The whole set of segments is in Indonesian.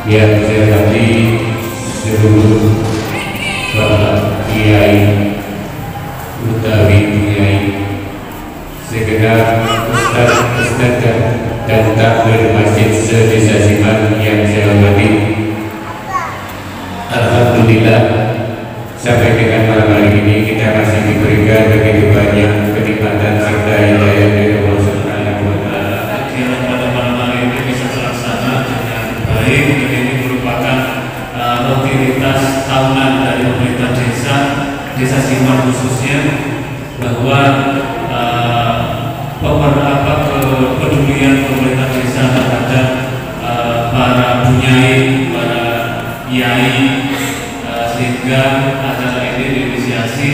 yang saya hormati seluruh Bapak Kiai utawi Kiai, segenap Ustaz dan takmir masjid se-Desa Siman yang saya hormati. Alhamdulillah, sampai dengan malam hari ini kita masih diberikan begitu banyak kenikmatan serta hidayah dari Allah Subhanahu wa Ta'ala. Kegiatan pada malam hari ini bisa terlaksana dengan baik, dan ini merupakan rutinitas tahunan dari pemerintah desa Siman khususnya, bahwa kepedulian pemerintah desa terhadap para bunyai, para kiai, sehingga acara ini diinisiasi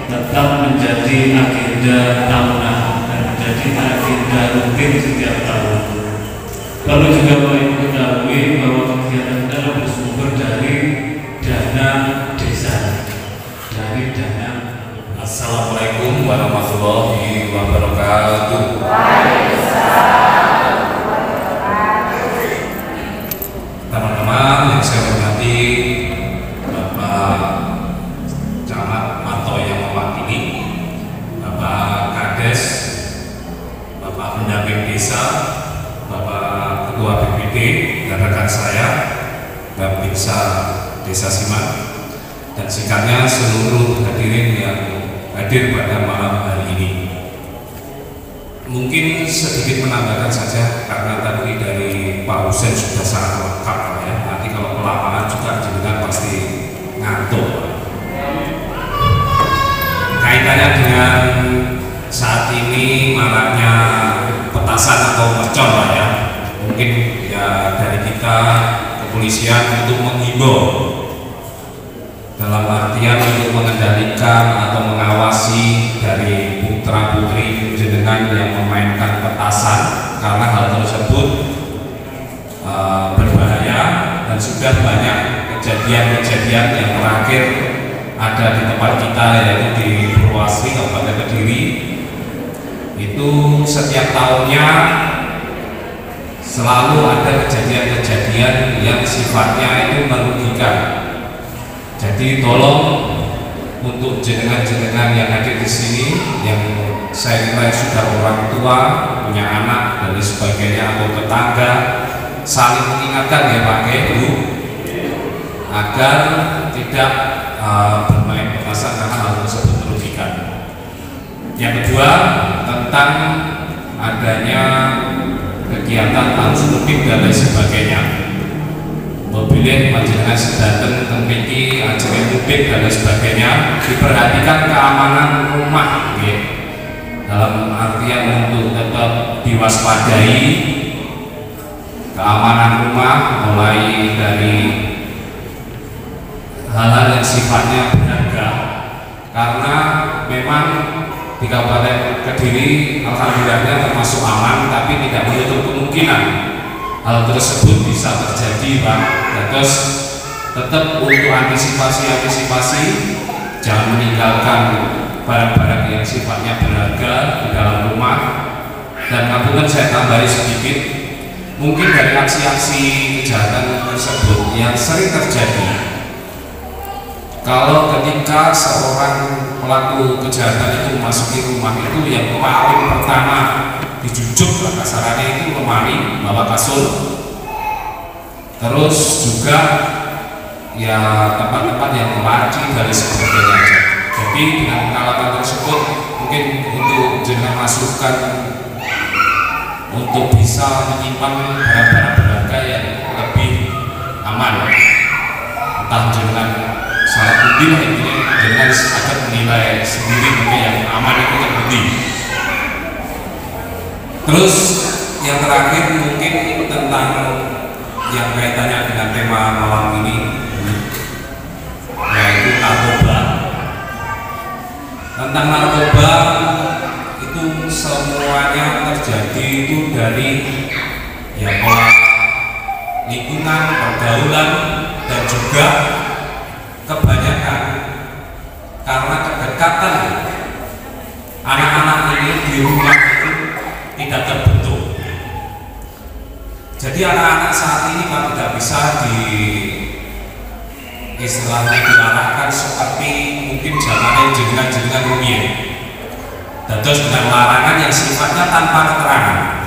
tetap menjadi agenda tahunan dan menjadi agenda rutin setiap tahun. Lalu juga mengetahui bahwa kegiatan ini adalah bersumber dari dana desa, dari dana. Assalamualaikum warahmatullahi wabarakatuh. Teman-teman yang saya hormati, Bapak Camat Marto yang mewakili, Bapak Kades, Bapak pendamping desa, Bapak Ketua BPD, dan rekan saya, Babinsa Desa Siman, dan singkatnya seluruh hadirin yang hadir pada malam hari ini. Mungkin sedikit menambahkan saja, karena tadi dari Pak Husen sudah sangat lengkap ya. Nanti kalau ke lapangan juga jenengan pasti ngantuk. Kaitannya dengan saat ini maraknya petasan atau mercon lah ya. Mungkin ya dari kita kepolisian untuk menghimbau, dalam artian untuk mengendalikan atau mengawasi dari putra putri jenengan yang memainkan petasan, karena hal tersebut berbahaya dan sudah banyak kejadian-kejadian yang terakhir ada di tempat kita, yaitu di Purwasri, Kabupaten Kediri. Itu setiap tahunnya selalu ada kejadian-kejadian yang sifatnya itu merugikan. Jadi tolong untuk jenengan-jenengan yang hadir di sini, yang saya kira sudah orang tua, punya anak dan sebagainya, atau tetangga, saling mengingatkan ya Pak Bu, agar tidak bermain petasan karena hal tersebut merugikan. Yang kedua, tentang adanya kegiatan arus mudik dan lain sebagainya. Mobilnya panjenengan sedanten temiki ajeng mudik dan lain sebagainya, diperhatikan keamanan rumah ya. Dalam artian untuk tetap diwaspadai keamanan rumah, mulai dari hal-hal yang sifatnya berharga, karena memang di Kabupaten Kediri alhamdulillahnya termasuk aman, tapi tidak menutup kemungkinan hal tersebut bisa terjadi Pak. Terus tetap untuk antisipasi jangan meninggalkan barang-barang yang sifatnya berharga di dalam rumah. Dan kemudian saya tambahi sedikit, mungkin dari aksi-aksi kejahatan tersebut yang sering terjadi, kalau ketika seorang pelaku kejahatan itu memasuki rumah, itu yang paling pertama dijujuk lah kasarannya itu lemari, bawa kasur, terus juga ya tempat-tempat yang laci dari sebagainya. Jadi dengan pengalaman tersebut mungkin untuk jenengan masukkan untuk bisa menyimpan barang-barang berharga yang lebih aman. Entah jenengan salah budi lah intinya, jenengan akan menilai sendiri mungkin yang aman itu terbukti. Terus yang terakhir mungkin tentang yang kaitannya dengan tema malam ini, yaitu narkoba. Tentang narkoba itu semuanya terjadi itu dari ya pola lingkungan, pergaulan, dan juga kebanyakan karena kedekatan anak-anak ini di rumah itu tidak terbentuk. Jadi anak-anak saat ini Pak tidak bisa istilahnya diarahkan seperti mungkin zamannya jenengan rumiyin. Dados dengan larangan yang sifatnya tanpa keterangan.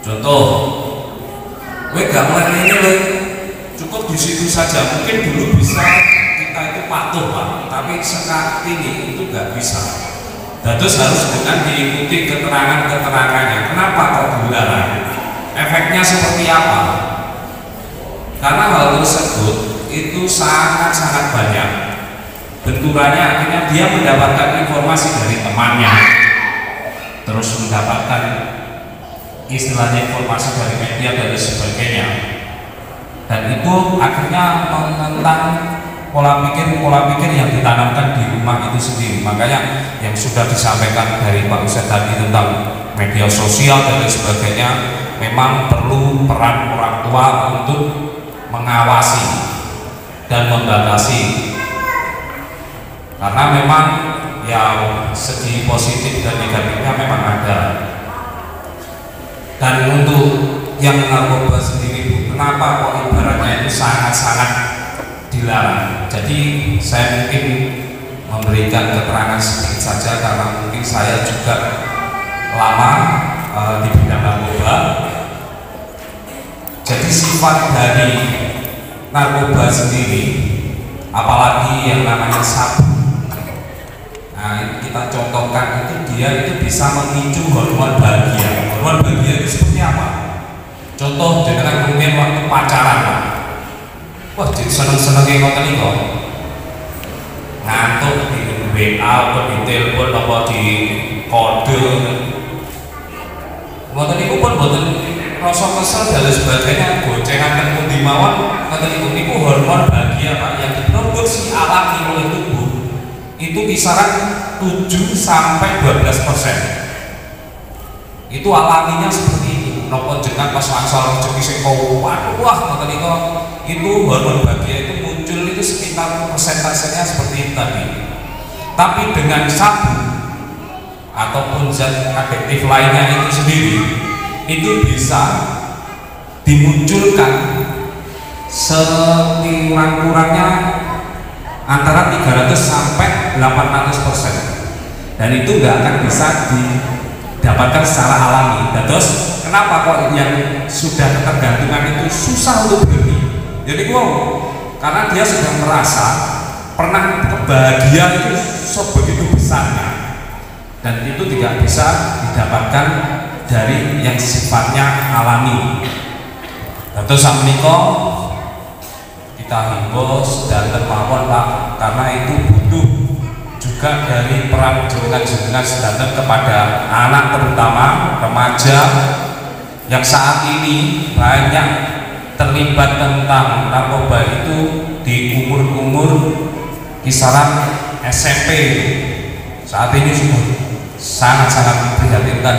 Contoh, gue gak mulai ini loh, cukup di situ saja. Mungkin dulu bisa kita itu patuh Pak, tapi sekarang ini itu gak bisa. Dados harus dengan diikuti keterangannya. Kenapa kok dilarang? Efeknya seperti apa? Karena hal tersebut itu sangat banyak. Benturannya akhirnya dia mendapatkan informasi dari temannya, terus mendapatkan istilahnya informasi dari media dan sebagainya, dan itu akhirnya menentang pola pikir yang ditanamkan di rumah itu sendiri. Makanya yang sudah disampaikan dari Pak Ustadz tadi tentang media sosial dan sebagainya, memang perlu peran orang tua untuk mengawasi dan membatasi, karena memang yang segi positif dan negatifnya memang ada. Dan untuk yang narkoba sendiri, kenapa kok ibaratnya itu sangat dilarang? Jadi saya mungkin memberikan keterangan sedikit saja, karena mungkin saya juga lama di bidang narkoba. Jadi sifat dari narkoba sendiri, apalagi yang namanya sabu, nah kita contohkan, itu dia itu bisa memicu hormon bahagia. Hormon bahagia itu seperti apa? Contoh dengan mungkin waktu pacaran, wah jadi seneng-senengnya ngoten niku, ngantuk di WA atau di telepon atau di kode, ngoten niku pun boten rasa kesel dan sebagainya, gocengan dan pundi mawon, ngoten niku hormon bahagia Pak, yang diproduksi alami oleh tubuh itu kisaran 7-12%. Itu alaminya seperti itu. Nopo jenengan pas langsung rezeki sing wah ngoten niku, itu hormon bahagia itu muncul itu sekitar persentasenya seperti itu tadi. Tapi dengan sabu ataupun zat adiktif lainnya itu sendiri, itu bisa dimunculkan sekurang-kurangnya antara 300 sampai 800%, dan itu nggak akan bisa didapatkan secara alami. Terus kenapa kok yang sudah ketergantungan itu susah untuk berhenti? Jadi karena dia sudah merasa pernah kebahagiaan itu sebegitu besarnya, dan itu tidak bisa didapatkan dari yang sifatnya alami. Terus menika kita himbau sedanten mawon Pak, karena itu butuh juga dari peran jenengan sedanten kepada anak, terutama remaja yang saat ini banyak terlibat tentang narkoba itu di umur kisaran SMP. Saat ini sudah sangat memprihatinkan.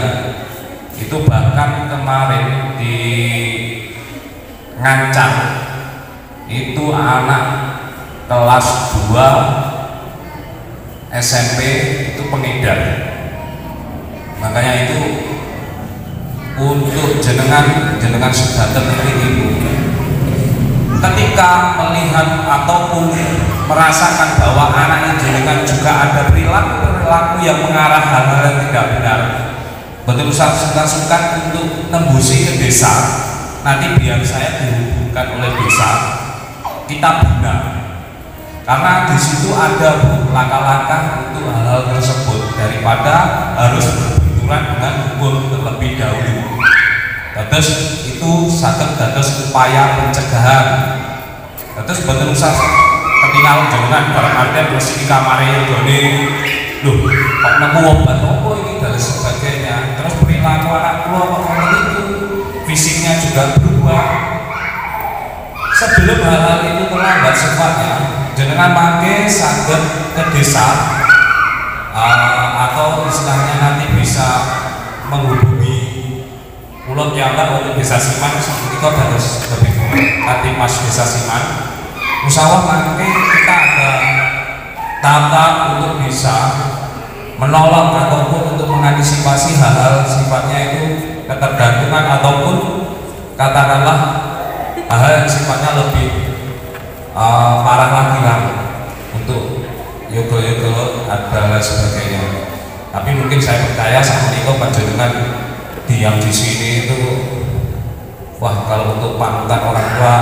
Itu bahkan kemarin di Ngancam itu anak kelas 2 SMP itu pengedar. Makanya itu untuk jenengan sedanten ini, ketika melihat ataupun merasakan bahwa anak jenengan juga ada perilaku yang mengarah hal-hal yang tidak benar, betul sungkan untuk nembusi ke desa. Nanti biar saya dihubungkan oleh desa, kita bina, karena di situ ada langkah-langkah untuk hal-hal tersebut, daripada harus berbenturan dengan hukum terlebih dahulu. Terus itu saged dados upaya pencegahan. Terus betul ketinggalan jenengan barang artian bersih di kamarnya gone, loh kok nemu obat apa ini dan sebagainya. Terus perilaku anak kula kok itu fisiknya juga berubah. Sebelum hal-hal itu terlambat sifatnya, jenengan mangke saged ke desa, atau istilahnya nanti bisa menghubungi Ulun Piyambak untuk Desa Siman. Seperti itu harus lebih nanti Mas Desa Siman. Musyawarah mangke kita ada tahap untuk bisa menolong ataupun untuk mengantisipasi hal-hal sifatnya itu ketergantungan ataupun katakanlah hal yang sifatnya lebih parah lagi lah untuk yoga-yoga dan lain sebagainya. Tapi mungkin saya percaya sama Niko panjenengan diam di sini itu, wah kalau untuk panutan orang tua,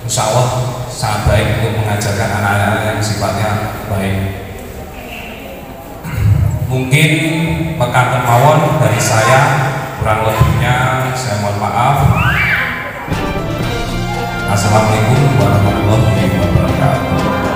insya Allah sangat baik untuk mengajarkan anak-anak yang sifatnya baik. Mungkin pekan kemauan dari saya, kurang lebihnya saya mohon maaf. Assalamualaikum warahmatullahi wabarakatuh.